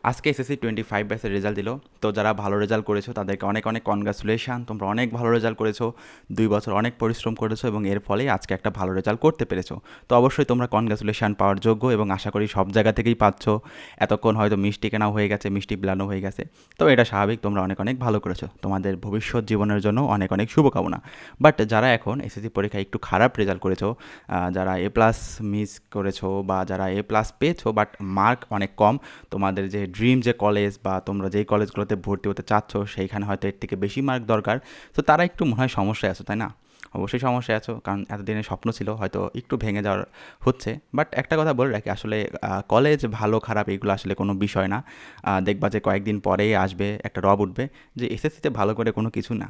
আজকে এসএসসি 25 ব্যাচের রেজাল্ট দিল। তো যারা ভালো রেজাল্ট করেছো তাদেরকে অনেক অনেক কনগ্রাচুলেশন। তোমরা অনেক ভালো রেজাল্ট করেছো, 2 বছর অনেক পরিশ্রম করেছো এবং এর ফলেই আজকে একটা ভালো রেজাল্ট করতে পেরেছো। তো অবশ্যই তোমরা কনগ্রাচুলেশন পাওয়ার যোগ্য এবং আশা করি সব জায়গা থেকেই পাচ্ছ। এতক্ষণ হয়তো মিষ্টি কেনাও হয়ে গেছে, মিষ্টি বিলানো হয়ে গেছে। তো এটা স্বাভাবিক, তোমরা অনেক অনেক ভালো করেছো। তোমাদের ভবিষ্যৎ জীবনের জন্য অনেক অনেক শুভকামনা। বাট যারা এখন এসএসসি পরীক্ষায় একটু খারাপ রেজাল্ট করেছো, যারা এ প্লাস মিস করেছো বা যারা এ প্লাস পেয়েছো বাট মার্ক অনেক কম, তোমাদের যে ড্রিম যে কলেজ বা তোমরা যেই কলেজগুলোতে ভর্তি হতে চাচ্ছ সেইখানে হয়তো এর থেকে বেশি মার্ক দরকার। তো তারা একটু মনে হয় সমস্যায় আছো, তাই না? অবশ্যই সমস্যায় আছো, কারণ এতদিনের স্বপ্ন ছিল হয়তো একটু ভেঙে যাওয়ার হচ্ছে। বাট একটা কথা বলে রাখি, আসলে কলেজ ভালো খারাপ এগুলো আসলে কোনো বিষয় না। দেখবা যে কয়েকদিন পরেই আসবে একটা রব উঠবে যে এসএসসিতে ভালো করে কোনো কিছু না,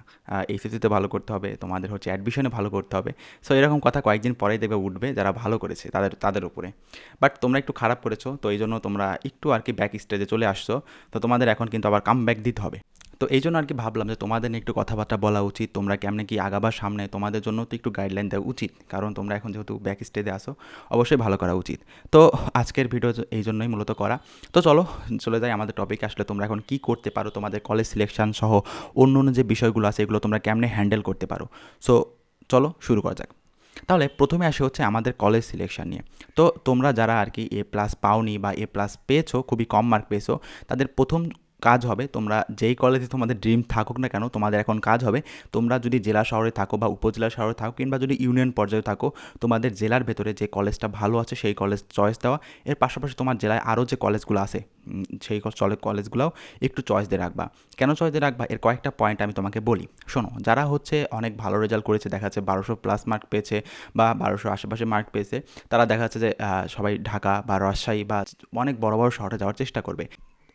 এসএসসিতে ভালো করতে হবে, তোমাদের হচ্ছে অ্যাডমিশনে ভালো করতে হবে। সো এরকম কথা কয়েকদিন পরেই দেখবে উঠবে যারা ভালো করেছে তাদের তাদের উপরে। বাট তোমরা একটু খারাপ করেছো, তো এই জন্য তোমরা একটু আর কি ব্যাক স্টেজে চলে আসছো। তো তোমাদের এখন কিন্তু আবার কাম ব্যাক দিতে হবে। তো এই জন্য আর কি ভাবলাম যে তোমাদের নিয়ে একটু কথাবার্তা বলা উচিত, তোমরা কেমনে কি আগাবার সামনে তোমাদের জন্য তো একটু গাইডলাইন দেওয়া উচিত, কারণ তোমরা এখন যেহেতু ব্যাক স্টেজে আসো অবশ্যই ভালো করা উচিত। তো আজকের ভিডিও এই জন্যই মূলত করা। তো চলো চলে যাই আমাদের টপিকে। আসলে তোমরা এখন কি করতে পারো, তোমাদের কলেজ সিলেকশন সহ অন্য অন্য যে বিষয়গুলো আছে এগুলো তোমরা কেমনে হ্যান্ডেল করতে পারো। সো চলো শুরু করা যাক। তাহলে প্রথমে আসে হচ্ছে আমাদের কলেজ সিলেকশন নিয়ে। তো তোমরা যারা আর কি এ প্লাস পাওনি বা এ প্লাস পেয়েছো, খুবই কম মার্ক পেয়েছো, তাদের প্রথম কাজ হবে, তোমরা যেই কলেজে তোমাদের ড্রিম থাকুক না কেন, তোমাদের এখন কাজ হবে, তোমরা যদি জেলা শহরে থাকো বা উপজেলা শহরে থাকো কিংবা যদি ইউনিয়ন পর্যায়ে থাকো, তোমাদের জেলার ভেতরে যে কলেজটা ভালো আছে সেই কলেজ চয়েস দেওয়া। এর পাশাপাশি তোমার জেলায় আরও যে কলেজগুলো আছে সেই কলেজগুলোও একটু চয়েস দিয়ে রাখবা। কেন চয়েস দিয়ে রাখবা, এর কয়েকটা পয়েন্ট আমি তোমাকে বলি। শোনো, যারা হচ্ছে অনেক ভালো রেজাল্ট করেছে, দেখা যাচ্ছে 1200+ মার্ক পেয়েছে বা 1200 আশেপাশে মার্ক পেয়েছে, তারা দেখা যাচ্ছে যে সবাই ঢাকা বা রাজশাহী বা অনেক বড় বড় শহরে যাওয়ার চেষ্টা করবে।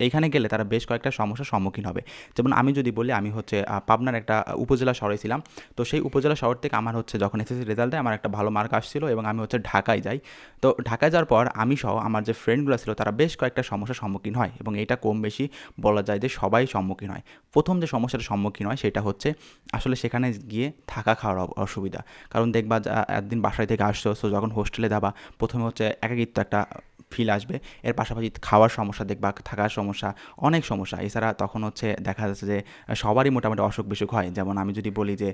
এইখানে গেলে তারা বেশ কয়েকটা সমস্যার সম্মুখীন হবে। যেমন আমি যদি বলি, আমি হচ্ছে পাবনার একটা উপজেলা শহরে ছিলাম। তো সেই উপজেলা শহর থেকে আমার হচ্ছে যখন এসএসসি রেজাল্ট দেয় আমার একটা ভালো মার্ক আসছিল এবং আমি হচ্ছে ঢাকায় যাই। তো ঢাকায় যাওয়ার পর আমি সহ আমার যে ফ্রেন্ডগুলো ছিল তারা বেশ কয়েকটা সমস্যার সম্মুখীন হয় এবং এটা কম বেশি বলা যায় যে সবাই সম্মুখীন হয়। প্রথম যে সমস্যার সম্মুখীন হয় সেটা হচ্ছে আসলে সেখানে গিয়ে থাকা খাওয়ার অসুবিধা। কারণ দেখবা একদিন বাসায় থেকে আসছো, সো যখন হোস্টেলে যাবা প্রথমে হচ্ছে একাকিত্ব একটা ফিল আসবে। এর পাশাপাশি খাওয়ার সমস্যা দেখবা, থাকার সমস্যা, অনেক সমস্যা। এছাড়া তখন হচ্ছে দেখা যাচ্ছে যে সবারই মোটামুটি অসুখ বিসুখ হয়। যেমন আমি যদি বলি যে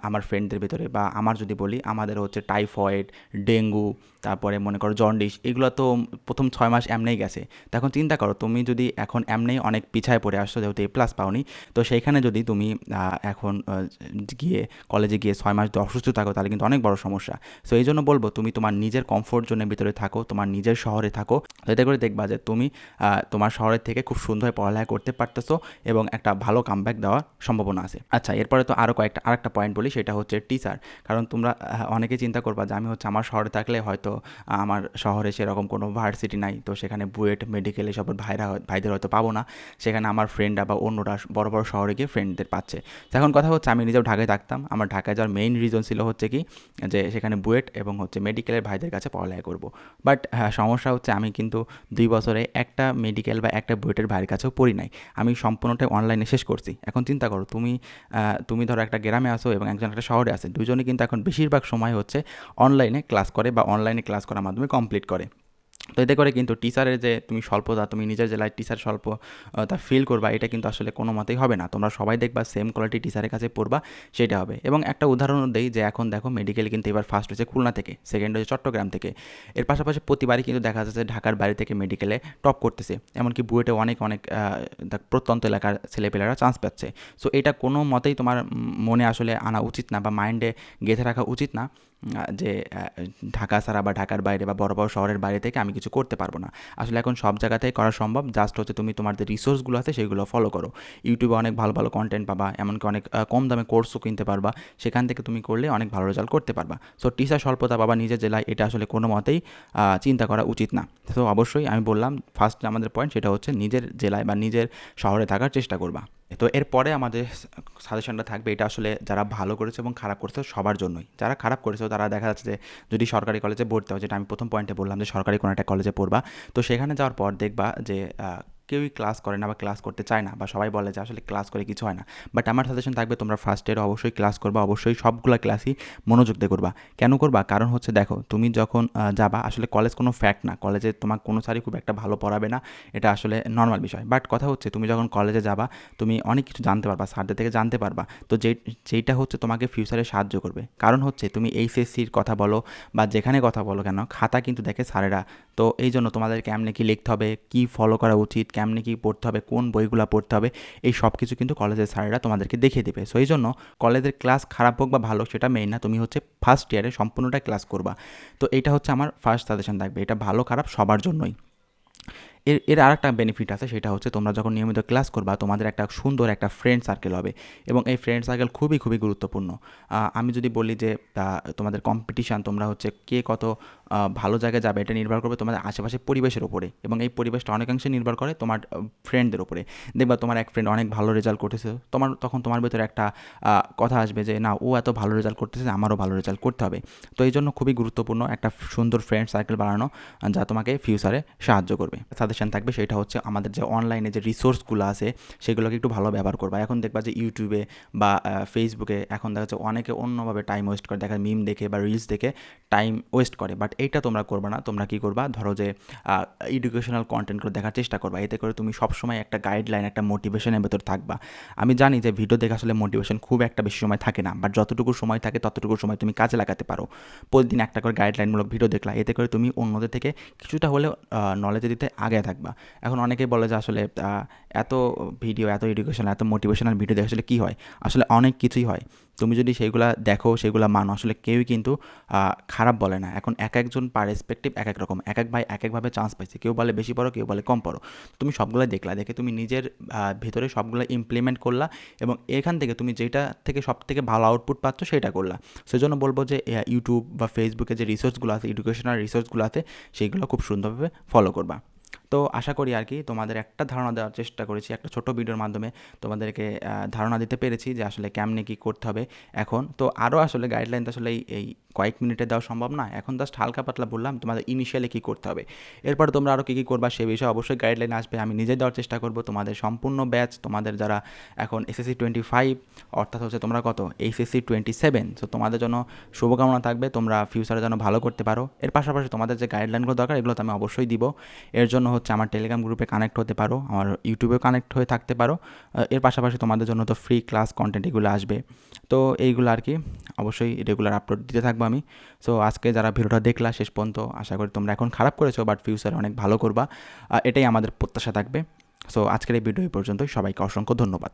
আমার ফ্রেন্ডদের ভেতরে বা আমার যদি বলি, আমাদের হচ্ছে টাইফয়েড, ডেঙ্গু, তারপরে মনে করো জন্ডিস, এগুলো তো প্রথম 6 মাস এমনিই গেছে। তো এখন চিন্তা করো, তুমি যদি এখন এমনিই অনেক পিছায় পড়ে আসছো যেহেতু এ প্লাস পাওনি, তো সেইখানে যদি তুমি এখন গিয়ে কলেজে গিয়ে 6 মাস যদি অসুস্থ থাকো তাহলে কিন্তু অনেক বড় সমস্যা। সো এই জন্য বলবো তুমি তোমার নিজের কমফোর্ট জোনের ভিতরে থাকো, তোমার নিজের শহরে থাকো। এতে করে দেখবা যে তুমি তোমার শহরের থেকে খুব সুন্দরভাবে পড়ালেখা করতে পারতেছো এবং একটা ভালো কামব্যাক দেওয়ার সম্ভাবনা আছে। আচ্ছা, এরপরে তো আরও আরেকটা পয়েন্ট বলি, সেটা হচ্ছে টিচার। কারণ তোমরা অনেকে চিন্তা করবা যে আমি হচ্ছে আমার শহরে থাকলে হয়তো আমার শহরে সেরকম কোনো ভার্সিটি নাই, তো সেখানে বুয়েট মেডিকেল এসবের ভাইদের হয়তো পাবো না। সেখানে আমার ফ্রেন্ডরা বা অন্যরা বড় বড় শহরে গিয়ে ফ্রেন্ডদের পাচ্ছে। তো এখন কথা হচ্ছে আমি নিজেও ঢাকায় থাকতাম, আমার ঢাকায় যাওয়ার মেইন রিজন ছিল হচ্ছে কি যে সেখানে বুয়েট এবং হচ্ছে মেডিকেলের ভাইদের কাছে পড়ালেখা করব। বাট সমস্যা হচ্ছে আমি কিন্তু 2 বছরে একটা মেডিকেল বা একটা বুয়েটের ভাইয়ের কাছেও পড়ি নাই। আমি সম্পূর্ণটাই অনলাইনে শেষ করছি। এখন চিন্তা করো, তুমি ধরো একটা গ্রামে আসো এবং একজন একটা শহরে আছে, দুজনে কিন্তু এখন বেশিরভাগ সময় হচ্ছে অনলাইনে ক্লাস করে বা অনলাইনে ক্লাস করার মাধ্যমে কমপ্লিট করে। তো এতে করে কিন্তু টিচারের যে তুমি স্বল্পতা, তুমি নিজের জেলায় টিচার স্বল্প তা ফিল করবা, এটা কিন্তু আসলে কোনো মতেই হবে না। তোমরা সবাই দেখবা সেম কোয়ালিটি টিচারের কাছে পড়বা, সেটা হবে। এবং একটা উদাহরণ দেই যে এখন দেখো মেডিকেল কিন্তু এবার ফার্স্ট হয়েছে খুলনা থেকে, সেকেন্ড হয়েছে চট্টগ্রাম থেকে। এর পাশাপাশি প্রতিবারই কিন্তু দেখা যাচ্ছে ঢাকার বাইরে থেকে মেডিকেলে টপ করতেছে। এমনকি বুয়েটে অনেক অনেক প্রত্যন্ত এলাকার ছেলেপেলেরা চান্স পাচ্ছে। সো এটা কোনো মতেই তোমার মনে আসলে আনা উচিত না বা মাইন্ডে গেঁথে রাখা উচিত না যে ঢাকা ছাড়া বা ঢাকার বাইরে বা বড় বড় শহরের বাইরে থেকে আমি কিছু করতে পারবো না। আসলে এখন সব জায়গাতেই করা সম্ভব, জাস্ট হচ্ছে তুমি তোমার যে রিসোর্সগুলো আছে সেগুলো ফলো করো। ইউটিউবে অনেক ভালো ভালো কন্টেন্ট পাবা, এমনকি অনেক কম দামে কোর্সও কিনতে পারবা। সেখান থেকে তুমি করলে অনেক ভালো রেজাল্ট করতে পারবা। সো টিচার স্বল্পতা পাবা নিজের জেলায়, এটা আসলে কোনো মতেই চিন্তা করা উচিত না। তো অবশ্যই আমি বললাম ফার্স্ট আমাদের পয়েন্ট সেটা হচ্ছে নিজের জেলায় বা নিজের শহরে থাকার চেষ্টা করবা। তো এরপরে আমাদের সাজেশনটা থাকবে, এটা আসলে যারা ভালো করেছে এবং খারাপ করেছে সবার জন্যই। যারা খারাপ করেছে তারা দেখা যাচ্ছে যে যদি সরকারি কলেজে ভর্তি হয়, যেটা আমি প্রথম পয়েন্টে বললাম যে সরকারি কোনো একটা কলেজে পড়বা, তো সেখানে যাওয়ার পর দেখবা যে কেউই ক্লাস করে না বা ক্লাস করতে চায় না, বা সবাই বলে যে আসলে ক্লাস করে কিছু হয় না। বাট আমার সাজেশন থাকবে তোমরা ফার্স্ট ইয়ারে অবশ্যই ক্লাস করবা, অবশ্যই সবগুলো ক্লাসই মনোযোগ দিয়ে করবা। কেন করবা? কারণ হচ্ছে দেখো, তুমি যখন যাবা, আসলে কলেজ কোনো ফ্যাক্ট না, কলেজে তোমার কোনো স্যারই খুব একটা ভালো পড়াবে না, এটা আসলে নর্মাল বিষয়। বাট কথা হচ্ছে তুমি যখন কলেজে যাবা তুমি অনেক কিছু জানতে পারবা, স্যারদের থেকে জানতে পারবা। তো যেইটা হচ্ছে তোমাকে ফিউচারে সাহায্য করবে। কারণ হচ্ছে তুমি এইচএসসির কথা বলো বা যেখানে কথা বলো কেন, খাতা কিন্তু দেখে স্যারেরা। তো এই জন্য তোমাদের কেমনে কী লিখতে হবে, কী ফলো করা উচিত, কেমনে কী পড়তে হবে, কোন বইগুলো পড়তে হবে, এই সব কিছু কিন্তু কলেজের স্যারেরা তোমাদেরকে দেখিয়ে দেবে। সো এই জন্য কলেজের ক্লাস খারাপ হোক বা ভালো সেটা মেইন না, তুমি হচ্ছে ফার্স্ট ইয়ারে সম্পূর্ণটা ক্লাস করবা। তো এইটা হচ্ছে আমার ফার্স্ট সাজেশন থাকবে, এটা ভালো খারাপ সবার জন্যই। এর আর একটা বেনিফিট আছে, সেটা হচ্ছে তোমরা যখন নিয়মিত ক্লাস করবা তোমাদের একটা সুন্দর একটা ফ্রেন্ড সার্কেল হবে, এবং এই ফ্রেন্ড সার্কেল খুবই খুবই গুরুত্বপূর্ণ। আমি যদি বলি যে তোমাদের কম্পিটিশান, তোমরা হচ্ছে কে কত ভালো জায়গায় যাবে, এটা নির্ভর করবে তোমাদের আশেপাশের পরিবেশের ওপরে, এবং এই পরিবেশটা অনেকাংশে নির্ভর করে তোমার ফ্রেন্ডদের ওপরে। দেখবা তোমার এক ফ্রেন্ড অনেক ভালো রেজাল্ট করতেছে, তখন তোমার ভেতরে একটা কথা আসবে যে না, ও এত ভালো রেজাল্ট করতেছে, আমারও ভালো রেজাল্ট করতে হবে। তো এই জন্য খুবই গুরুত্বপূর্ণ একটা সুন্দর ফ্রেন্ড সার্কেল বানানো, যা তোমাকে ফিউচারে সাহায্য করবে। সাজেশন থাকবে সেটা হচ্ছে আমাদের যে অনলাইনে যে রিসোর্সগুলো আছে সেগুলোকে একটু ভালো ব্যবহার করবা। এখন দেখবা যে ইউটিউবে বা ফেসবুকে এখন দেখা যাচ্ছে অনেকে অন্যভাবে টাইম ওয়েস্ট করে, দেখা মিম দেখে বা রিলস দেখে টাইম ওয়েস্ট করে। বাট এইটা তোমরা করবা না, তোমরা কী করবা, ধরো যে এডুকেশনাল কন্টেন্টগুলো দেখার চেষ্টা করবা। এতে করে তুমি সবসময় একটা গাইডলাইন, একটা মোটিভেশনের ভেতর থাকবা। আমি জানি যে ভিডিও দেখে আসলে মোটিভেশন খুব একটা বেশি সময় থাকে না, বাট যতটুকু সময় থাকে ততটুকু সময় তুমি কাজে লাগাতে পারো। প্রতিদিন একটা করে গাইডলাইনমূলক ভিডিও দেখলা, এতে করে তুমি অন্যদের থেকে কিছুটা হলেও নলেজ দিতে আগে থাকবা। এখন অনেকেই বলে যে আসলে এত ভিডিও, এত এডুকেশনাল, এত মোটিভেশনাল ভিডিও দেখে আসলে কী হয়? আসলে অনেক কিছুই হয়। তুমি যদি সেইগুলা দেখো, সেগুলা মানো, আসলে কেউই কিন্তু খারাপ বলে না। এখন এক একজন পারস্পেক্টিভ এক এক রকম, এক এক ভাই এক একভাবে চান্স পাইছে, কেউ বলে বেশি পড়ো, কেউ বলে কম পড়ো। তুমি সবগুলো দেখলা, দেখে তুমি নিজের ভেতরে সবগুলো ইমপ্লিমেন্ট করলা, এবং এখান থেকে তুমি যেটা থেকে সব থেকে ভালো আউটপুট পাচ্ছ সেটা করলা। সেজন্য বলবো যে ইউটিউব বা ফেসবুকে যে রিসোর্সগুলো আছে, এডুকেশনাল রিসোর্সগুলো আছে, সেইগুলো খুব সুন্দরভাবে ফলো করবা। তো আশা করি আর কি তোমাদের একটা ধারণা দেওয়ার চেষ্টা করেছি, একটা ছোটো ভিডিওর মাধ্যমে তোমাদেরকে ধারণা দিতে পেরেছি যে আসলে কেমনে কী করতে হবে এখন। তো আরও আসলে গাইডলাইন তো আসলে এই কয়েক মিনিটে দেওয়া সম্ভব না, এখন জাস্ট হালকা পাতলা বললাম তোমাদের ইনিশিয়ালি কী করতে হবে। এরপরে তোমরা আরও কী কী করবা সে বিষয়ে অবশ্যই গাইডলাইন আসবে, আমি নিজে দেওয়ার চেষ্টা করবো। তোমাদের সম্পূর্ণ ব্যাচ, তোমাদের যারা এখন এসএসসি 25, অর্থাৎ হচ্ছে তোমরা কত এইচএসসি 27, সো তোমাদের জন্য শুভকামনা থাকবে, তোমরা ফিউচারে যেন ভালো করতে পারো। এর পাশাপাশি তোমাদের যে গাইডলাইনগুলো দরকার এগুলো তো আমি অবশ্যই দিব। এর জন্য হচ্ছে আমার টেলিগ্রাম গ্রুপে কানেক্ট হতে পারো, আমার ইউটিউবেও কানেক্ট হয়ে থাকতে পারো। এর পাশাপাশি তোমাদের জন্য তো ফ্রি ক্লাস কন্টেন্ট এগুলো আসবে। তো এইগুলো আর কি অবশ্যই রেগুলার আপলোড দিতে থাকবো আমি। সো আজকে যারা ভিডিওটা দেখলা শেষ পর্যন্ত, আশা করি তোমরা এখন খারাপ করেছো বাট ফিউচারে অনেক ভালো করবা, এটাই আমাদের প্রত্যাশা থাকবে। সো আজকের এই ভিডিও এই পর্যন্তই, সবাইকে অসংখ্য ধন্যবাদ।